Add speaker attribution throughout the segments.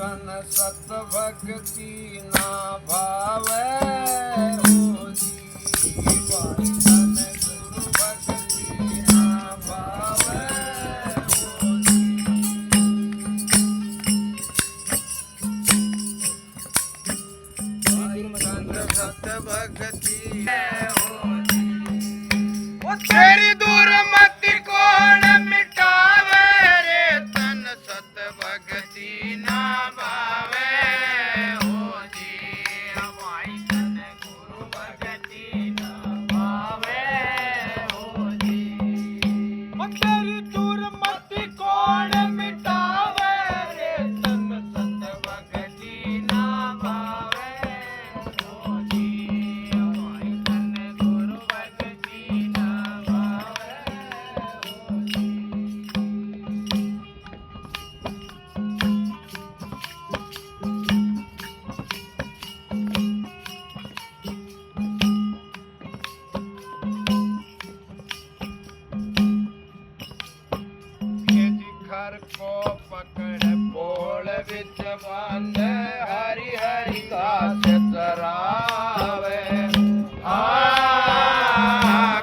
Speaker 1: तन सत भक्ति ना भावे हो जीवाई तन गुरु भक्ति ना भावे हो तन सत भक्ति हो तेरी दूर मति कौन मिटावे रे तन सत भक्ति ना भावे हो जी हमारी तन गुरु भक्ति ना भावे हो जी तेरी दूर मति कौन मिटावे रे तन सत भक्ति ना भावे हो जी हमारी तन गुरु भक्ति ना घर को पकड़ बोल विच बांध हरि हरि घास चरावे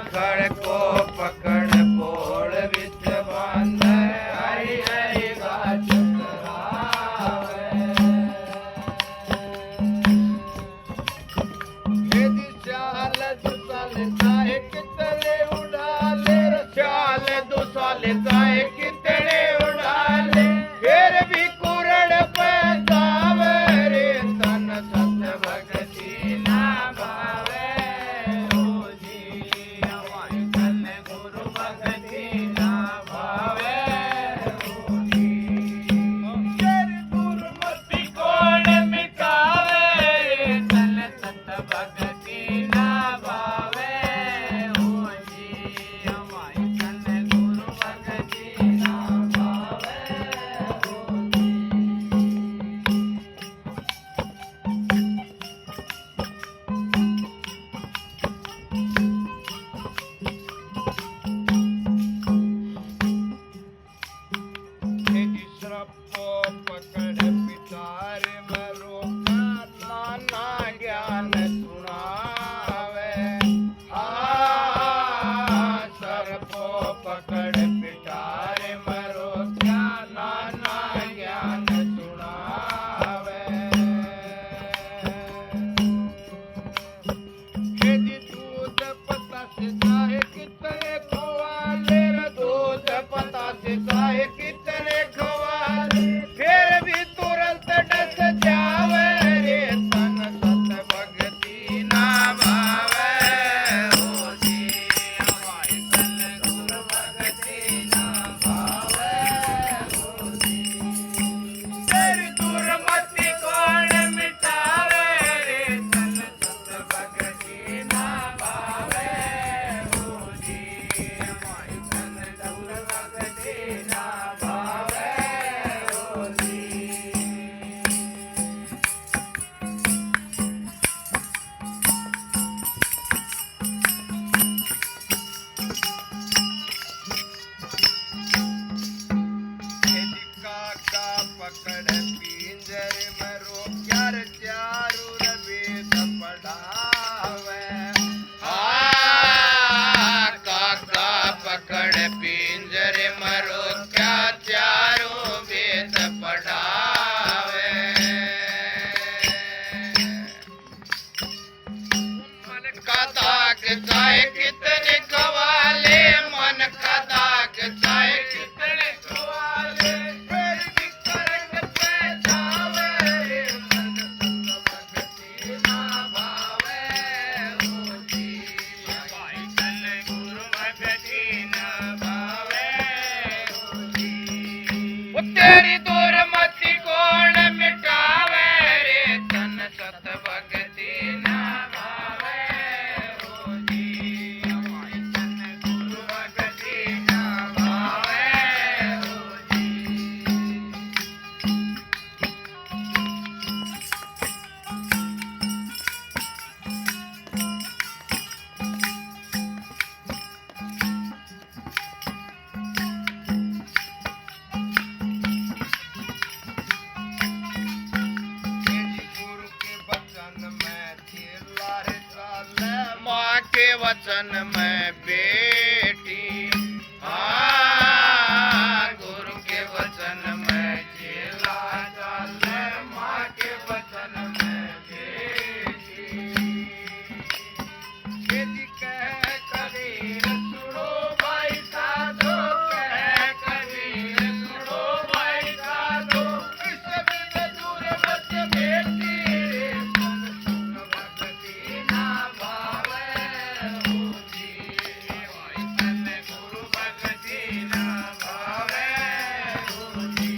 Speaker 1: खड़ को पकड़ बोल विच बांध हरि हरि घास चरावे यदि चाल दुसाल चाहे कितने उड़ा ले चाल दुसाल चाहे कितने फिर भी कुरड़ पे जावे रे तन सत भक्ति ना भावे हो जी हमारी तन गुरु भक्ति ना भावे हो जी तेरी दुर्मति कौन मिटावे रे तन सत भक्ति ना भावे हो जी हमारी तन गुरु भक्ति ना भावे पकड़ पितार मरो नाना ज्ञान सुनावे सर्पो पकड़ पिटार मरो नाना ज्ञान सुनावे यदि दूध पता से चाहे कितने खवाले दूध पता से चाहे कितने खवाले फिर भी तुरंत डस जावे रे तन सत भक्ति ना भावे हो जी हमारी तन गुरु भक्ति ना भावे हो जी तेरी दुर्मति कौन मिटावे रे तन सत भक्ति ना भावे हो जी हमारी तन गुरु भक्ति ना भावे हो जी काका पकड़ पिंजर मरो चार चारू वेद पढ़ावे काका पकड़ पिंजर मरो क्या चारों वेद पढ़ावे मन का दाग चाहे कितने खवाले मन का दाग चाहे कितने खवाले फिर भी करंग पे जावे रे मन सत भक्ति ना भावे हो जी हमारी तन गुरु भक्ति ना भावे हो जी तेरी दूर मति कौन मिटावे रे तन सत भक्ति ना भावे हो जी हमारी तन गुरु भक्ति ना भावे हो जी वचन में बेटी, हाँ गुरु के वचन में चेला चाले, माँ के वचन में बेटी। यदि कह कबीर सुनो भाई साधो, कह कबीर सुनो भाई साधो, इस बिन दूर मत बेटी, सुन भक्ति ना भावे होती, तन गुरु भक्ति ना भावे होती।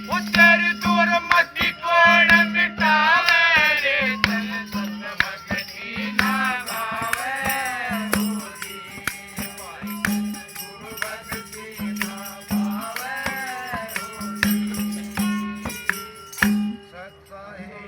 Speaker 1: वो तेरी दूर मति कौन मिटावे रे, तन सुन भक्ति ना भावे होती, तन गुरु भक्ति ना भावे होती। सत्ता है